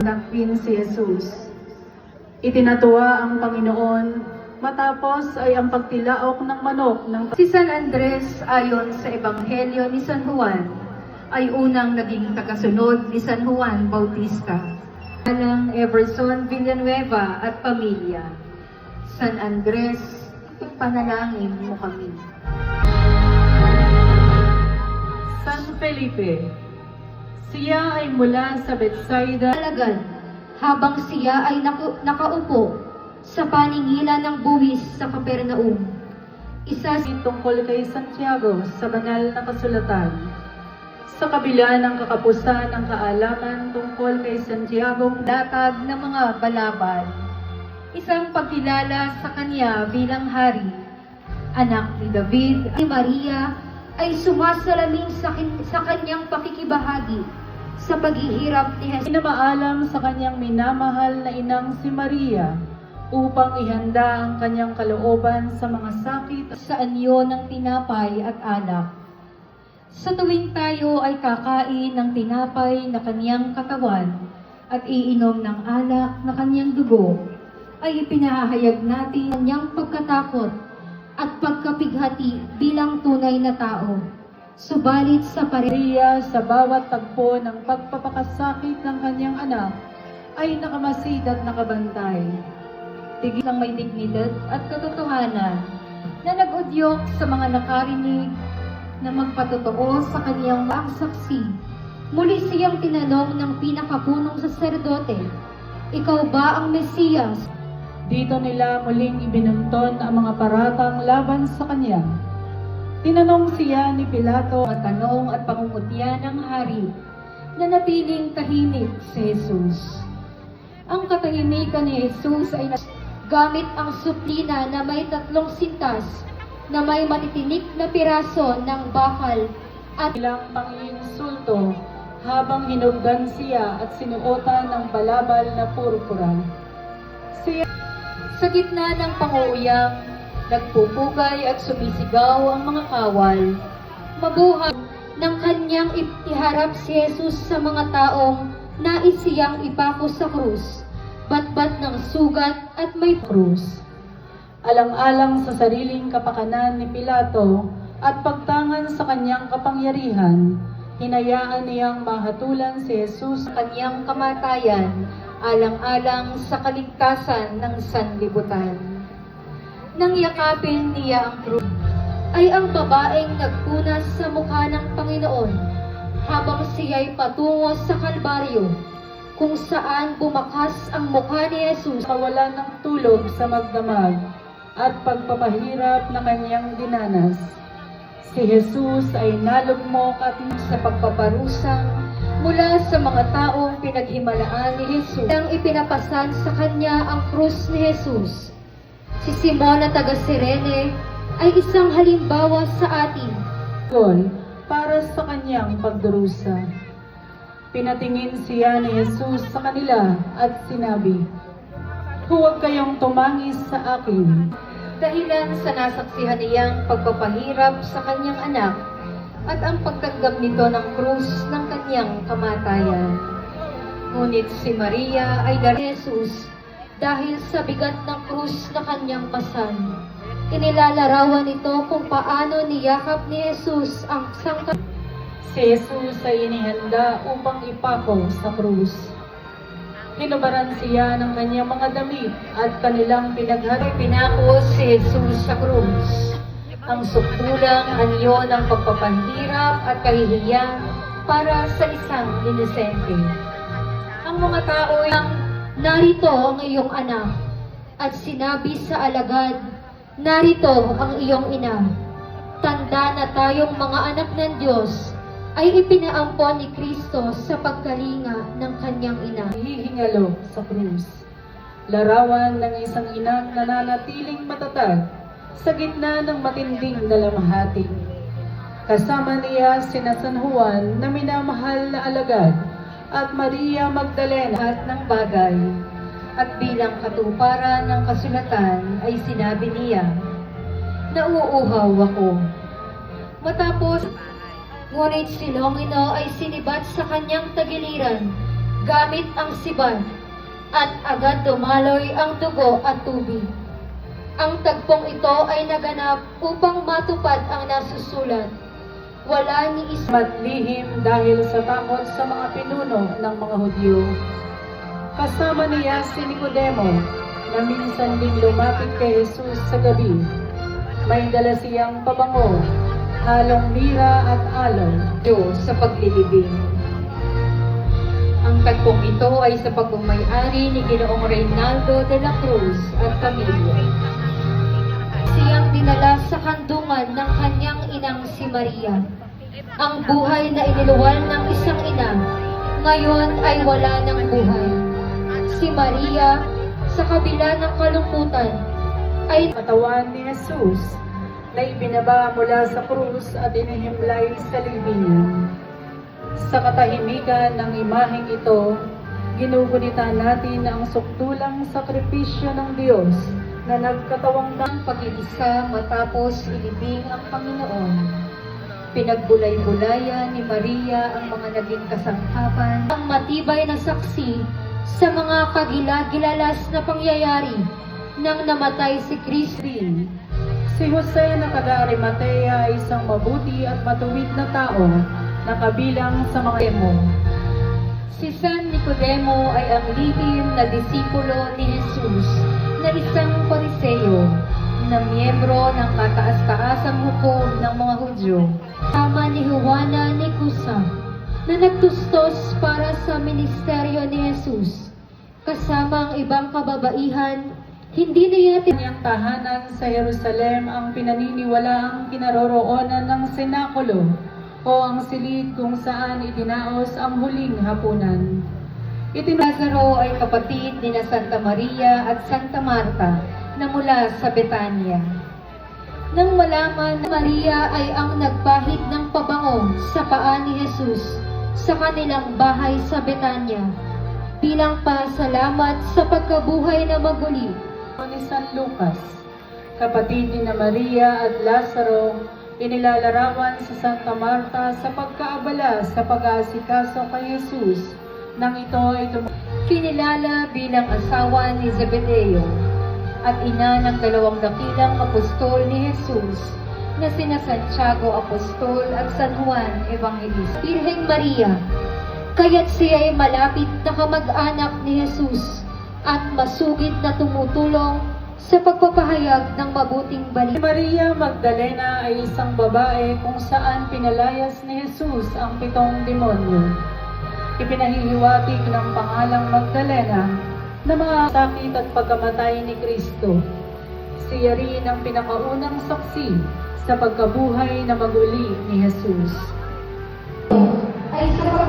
Dakpin si Jesus. Itinatuwa ang Panginoon matapos ay ang pagtilaok ng manok ng Si San Andres ayon sa Ebanghelyo ni San Juan ay unang naging tagasunod ni San Juan Bautista. Alang Everson Villanueva at pamilya. San Andres, panalangin mo kami. San Felipe. Siya ay mula sa Bethsaida. Alagad, habang siya ay nakaupo sa paningilan ng buwis sa Capernaum. Isa Tungkol kay Santiago sa banal na kasulatan. Sa kabila ng kakapusan ng kaalaman tungkol kay Santiago, latag ng mga balabal. Isang pagkilala sa kanya bilang hari. Anak ni David, ni Maria ay sumasalamin sa kanyang pakikibahagi sa paghihirap ni Jesus. Pinamaalam sa kanyang minamahal na inang si Maria upang ihanda ang kanyang kalooban sa mga sakit Sa anyo ng tinapay at alak. Sa tuwing tayo ay kakain ng tinapay na kanyang katawan at iinom ng alak na kanyang dugo, ay ipinahayag natin kanyang pagkatakot at pagkapighati bilang tunay na tao. Subalit sa Maria sa bawat tagpo ng pagpapakasakit ng kanyang anak ay nakamasid at nakabantay. tigil ng may dignidad at katotohanan na nag-udyok sa mga nakarinig na magpatotoo sa kanyang waang saksi. Muli siyang tinanong ng pinakapunong saserdote, "Ikaw ba ang Mesiyas?" Dito nila muling ibinunton ang mga paratang laban sa kanya. Tinanong siya ni Pilato At tanong at pangungutya ng hari na natiling tahimik si Jesus. Ang katahimikan ni Jesus ay gamit ang suplina na may 3 sintas na may matitinik na piraso ng bakal at ilang panginsulto habang hinugdan siya at sinuotan ng balabal na purpura. Siya sa gitna ng panguuyam, nagpupugay at sumisigaw ang mga kawal. Mabuhay ng kanyang iharap si Jesus sa mga taong nais siyang ipako sa krus, batbat ng sugat at may krus. Alang-alang sa sariling kapakanan ni Pilato at pagtangan sa kanyang kapangyarihan, hinayaan niyang mahatulan si Jesus sa kanyang kamatayan, alang-alang sa kaligtasan ng sanlibutan. Nang yakapin niya ang krus, ay ang babaeng nagpunas sa mukha ng Panginoon habang siya'y patungo sa Kalbaryo, kung saan bumakas ang mukha ni Jesus. Kawalan ng tulog sa magdamag at pagpapahirap na kanyang dinanas. Si Jesus ay nalugmok at Sa pagpaparusang mula sa mga taong pinaghimalaan ni Jesus, nang ipinapasan sa kanya ang krus ni Jesus. Si Simon na taga Cirene ay isang halimbawa sa atin. Para sa kanyang pagdurusa. Pinatingin siya ni Jesus sa kanila at sinabi, "Huwag kayong tumangis sa akin." Dahilan sa nasaksihan niyang pagpapahirap sa kanyang anak at ang pagtanggap nito ng krus ng kanyang kamatayan. Ngunit si Maria ay dari Jesus dahil sa bigat ng krus na kanyang pasan. Inilalarawan nito kung paano niyakap ni Jesus ang sangka. Si Jesus ay inihanda upang ipako sa krus. Hinubaran siya ng kanyang mga damit at kanilang Pinako si Jesus sa krus. Ang sukdulang anyo ng pagpapahirap at kahihiyan para sa isang inosente. Ang mga tao ay narito ang iyong anak, at sinabi sa alagad, narito ang iyong ina. Tanda na tayong mga anak ng Diyos ay ipinaampon ni Kristo sa pagkalinga ng kanyang ina. hihingalo sa krus. Larawan ng isang inang nananatiling matatag sa gitna ng matinding dalamhati. Kasama niya sina San Juan na minamahal na alagad at Maria Magdalena Lahat ng bagay at bilang katuparan ng kasulatan ay sinabi niya, "Nauuhaw ako." Matapos, ngunit si Longino ay sinibat sa kanyang tagiliran gamit ang siban, at agad dumaloy ang dugo at tubig. Ang tagpong ito ay naganap upang matupad ang nasusulat. Wala ni isa Matlihim dahil sa takot sa mga pinuno ng mga Hudyo. Kasama niya si Nicodemo na minsan ding lumapit kay Jesus sa gabi. May dala siyang pabango, halong mira at aloe. Diyos sa paglilibing. Ang tagpong ito ay sa pagmamay-ari ni Ginoong Reynaldo de la Cruz at pamilya. Siyang dinala sa kandungan ng kanyang inang si Maria. Ang buhay na iniluwal ng isang ina, ngayon ay wala ng buhay. Si Maria, sa kabila ng kalungkutan, ay Katawan ni Jesus na ibinaba mula sa krus at inihimlay sa libingan. Sa katahimikan ng imaheng ito, ginugunita natin ang sukdulang sakripisyo ng Diyos na nagkatawang ang pag-iisa matapos ilibing ang Panginoon. Pinagbulay-bulayan ni Maria ang mga naging kasangkapan, ang matibay na saksi sa mga kagilagilalas na pangyayari nang namatay si Kristo. Si Jose na taga-Arimatea ay isang mabuti at matuwid na tao na kabilang sa mga emo. Si San Nicodemo ay ang lihim na disipulo ni Jesus na isang Pariseo na miyembro ng kataas-taasang hukom ng mga Hudyo. Tama ni Juana ni Cusa na nagtustos para sa ministeryo ni Jesus. Kasama ang ibang kababaihan, hindi niya Kanyang tahanan sa Jerusalem ang pinaniniwalaang kinaroroonan ng senakulo o ang silid kung saan idinaos ang huling hapunan. Lazaro ay kapatid ni na Santa Maria at Santa Marta na mula sa Betania. Nang malaman na Maria ay ang nagpahid ng pabango sa paa ni Jesus sa kanilang bahay sa Betania, bilang pasalamat sa pagkabuhay na maguli, Ni San Lucas, kapatid ni na Maria at Lazaro, inilalarawan sa Santa Marta sa pagkaabala sa pag-aasikaso kay Jesus nang ito ay kinilala bilang asawa ni Zebedeo at ina ng dalawang dakilang apostol ni Jesus na sina Santiago Apostol at San Juan Evangelista. Birheng Maria, kaya't siya ay malapit na kamag-anak ni Jesus at masugid na tumutulong sa pagpapahayag ng mabuting Si balita. Maria Magdalena ay isang babae kung saan pinalayas ni Jesus ang 7 demonyo. Ipinahihiwatig ng pangalang Magdalena na mga sakit at pagkamatay ni Kristo. Siya rin ang pinakaunang saksi sa pagkabuhay na maguli ni Jesus. Ay sa